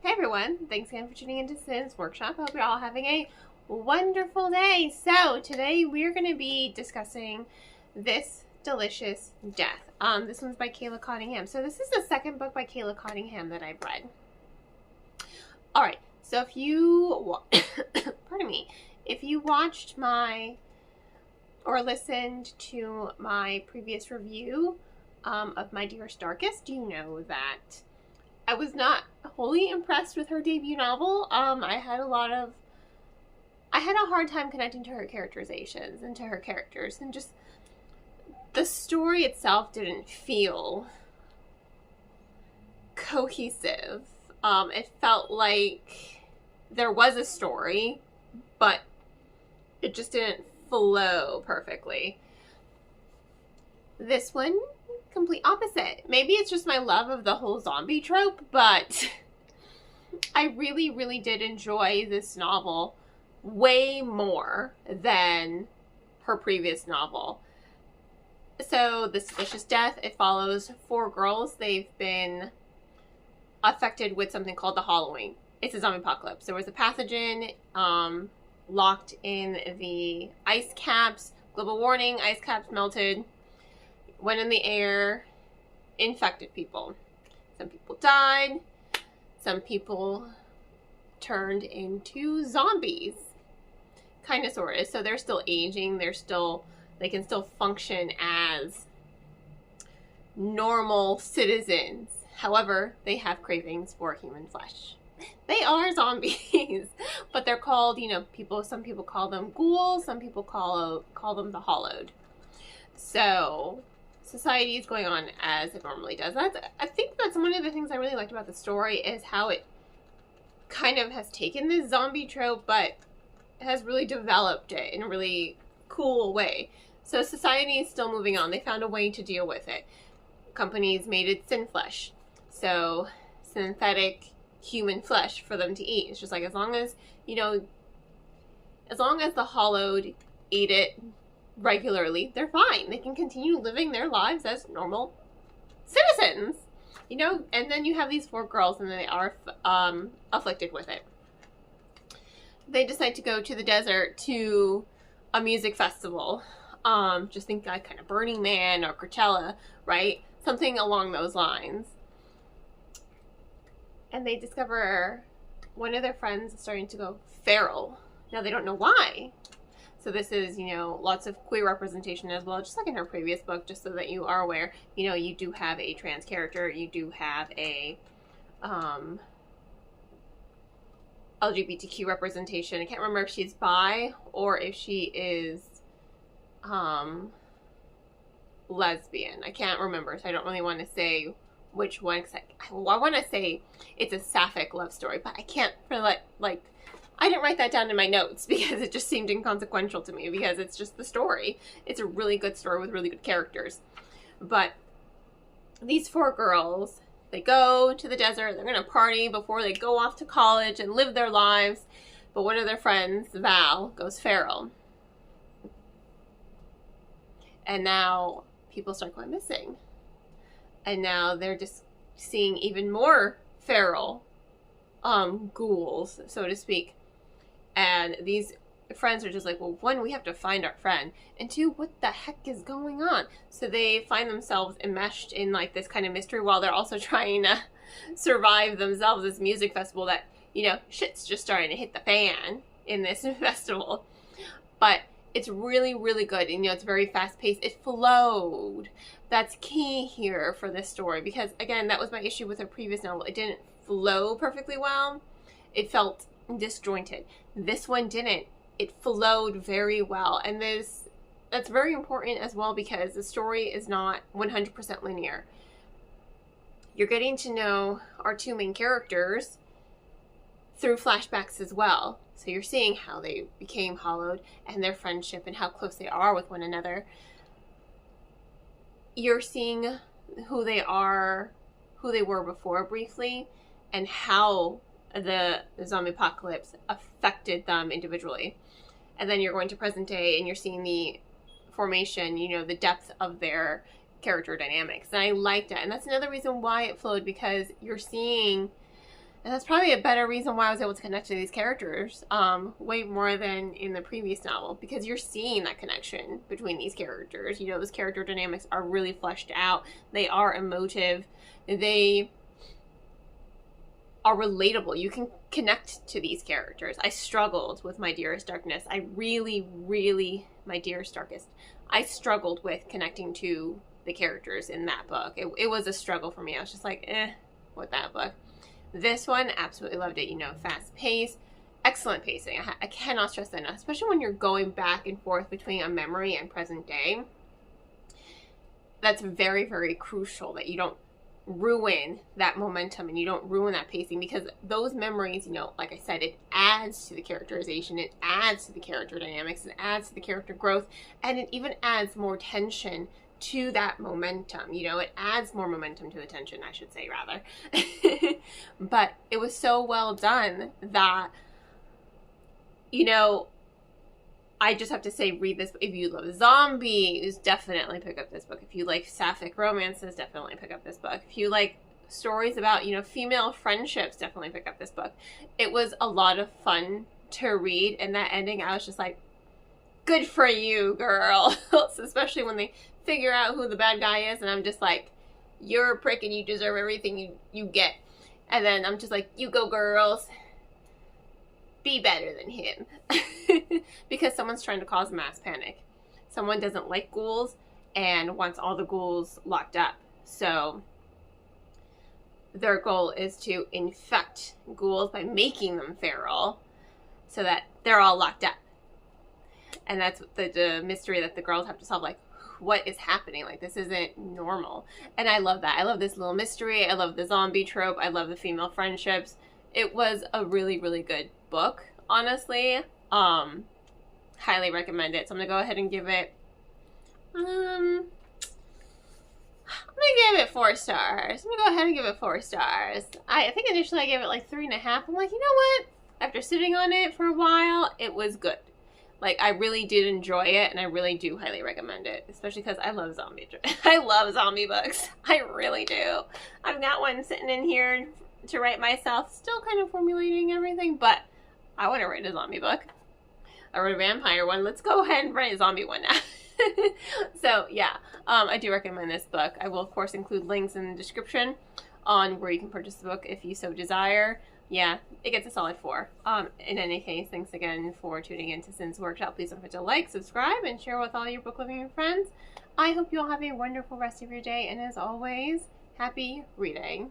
Hey everyone, thanks again for tuning into Sin's Workshop. I hope you're all having a wonderful day. So today we're going to be discussing This Delicious Death. This one's by Kayla Cottingham. So this is the second book by Kayla Cottingham that I've read. Alright, so if you, pardon me, if you watched my, or listened to my previous review of My Dearest Darkest, you know that I was not wholly impressed with her debut novel. I had a hard time connecting to her characterizations and to her characters, and just the story itself didn't feel cohesive. It felt like there was a story, but it just didn't flow perfectly. This one, complete opposite. Maybe it's just my love of the whole zombie trope, but I really, really did enjoy this novel way more than her previous novel. So, This Delicious Death, it follows 4 girls. They've been affected with something called the Hollowing. It's a zombie apocalypse. There was a pathogen locked in the ice caps. Global warning, ice caps melted, went in the air, infected people. Some people died. Some people turned into zombies. Kind of, sort of. So they're still aging. They can still function as normal citizens. However, they have cravings for human flesh. They are zombies, but they're called, some people call them ghouls, some people call them the Hollowed. So society is going on as it normally does. I think that's one of the things I really liked about the story, is how it kind of has taken this zombie trope, but has really developed it in a really cool way. So society is still moving on. They found a way to deal with it. Companies made it sin flesh. So synthetic human flesh for them to eat. It's just like, as long as the Hollowed eat it regularly, they're fine. They can continue living their lives as normal citizens, and then you have these 4 girls, and they are afflicted with it. They decide to go to the desert to a music festival. Just think like kind of Burning Man or Coachella, right? Something along those lines. And they discover one of their friends is starting to go feral. Now they don't know why. So this is, lots of queer representation as well, just like in her previous book, just so that you are aware. You do have a trans character. You do have a LGBTQ representation. I can't remember if she's bi or if she is lesbian. I can't remember, so I don't really want to say which one, because I want to say it's a sapphic love story, but I can't, for I didn't write that down in my notes because it just seemed inconsequential to me, because it's just the story. It's a really good story with really good characters. But these 4 girls, they go to the desert. They're going to party before they go off to college and live their lives. But one of their friends, Val, goes feral. And now people start going missing. And now they're just seeing even more feral ghouls, so to speak. And these friends are just like, well, 1, we have to find our friend, and 2, what the heck is going on? So they find themselves enmeshed in this kind of mystery, while they're also trying to survive themselves. This music festival that, shit's just starting to hit the fan in this festival. But it's really, really good, and it's very fast paced. It flowed. That's key here for this story, because again, that was my issue with her previous novel. It didn't flow perfectly well. It felt disjointed. This one didn't. It flowed very well, and that's very important as well, because the story is not 100% linear. You're getting to know our 2 main characters through flashbacks as well. So you're seeing how they became Hollowed and their friendship and how close they are with one another. You're seeing who they were before briefly, and how the zombie apocalypse affected them individually. And then you're going to present day, and you're seeing the formation, the depth of their character dynamics. And I liked it. And that's another reason why it flowed, because you're seeing And that's probably a better reason why I was able to connect to these characters way more than in the previous novel, because you're seeing that connection between these characters. You know, those character dynamics are really fleshed out. They are emotive. They are relatable. You can connect to these characters. I struggled with My Dearest Darkness. I really, My Dearest Darkest. I struggled with connecting to the characters in that book. It was a struggle for me. I was just like, with that book. This one, absolutely loved it. You know, fast pace, excellent pacing. I cannot stress that enough, especially when you're going back and forth between a memory and present day. That's very, very crucial that you don't ruin that momentum and you don't ruin that pacing, because those memories, you know, like I said, it adds to the characterization, it adds to the character dynamics, it adds to the character growth, and it even adds more tension to that momentum. You know, it adds more momentum to the tension, I should say, rather. But it was so well done that, you know, I just have to say, read this. If you love zombies, definitely pick up this book. If you like sapphic romances, definitely pick up this book. If you like stories about, you know, female friendships, definitely pick up this book. It was a lot of fun to read, and that ending, I was just like, good for you, girl. Especially when they figure out who the bad guy is, and I'm just like, you're a prick and you deserve everything you get. And then I'm just like, you go, girls. Be better than him. Because someone's trying to cause mass panic. Someone doesn't like ghouls and wants all the ghouls locked up. So their goal is to infect ghouls by making them feral so that they're all locked up. And that's the mystery that the girls have to solve. Like, what is happening? Like, this isn't normal. And I love that. I love this little mystery. I love the zombie trope. I love the female friendships. It was a really, really good book, honestly. Highly recommend it. So I'm gonna go ahead and give it I'm gonna give it 4 stars. I'm gonna go ahead and give it 4 stars. I think initially I gave it like 3.5. I'm like, you know what? After sitting on it for a while, it was good. Like, I really did enjoy it, and I really do highly recommend it, especially because I love I love zombie books. I really do. I've got one sitting in here to write myself, still kind of formulating everything, but I want to write a zombie book. I wrote a vampire one. Let's go ahead and write a zombie one now. So yeah, I do recommend this book. I will of course include links in the description on where you can purchase the book if you so desire. Yeah, it gets a solid 4. In any case, thanks again for tuning in to Sin's Workshop. Please don't forget to like, subscribe, and share with all your book loving friends. I hope you all have a wonderful rest of your day, and as always, happy reading.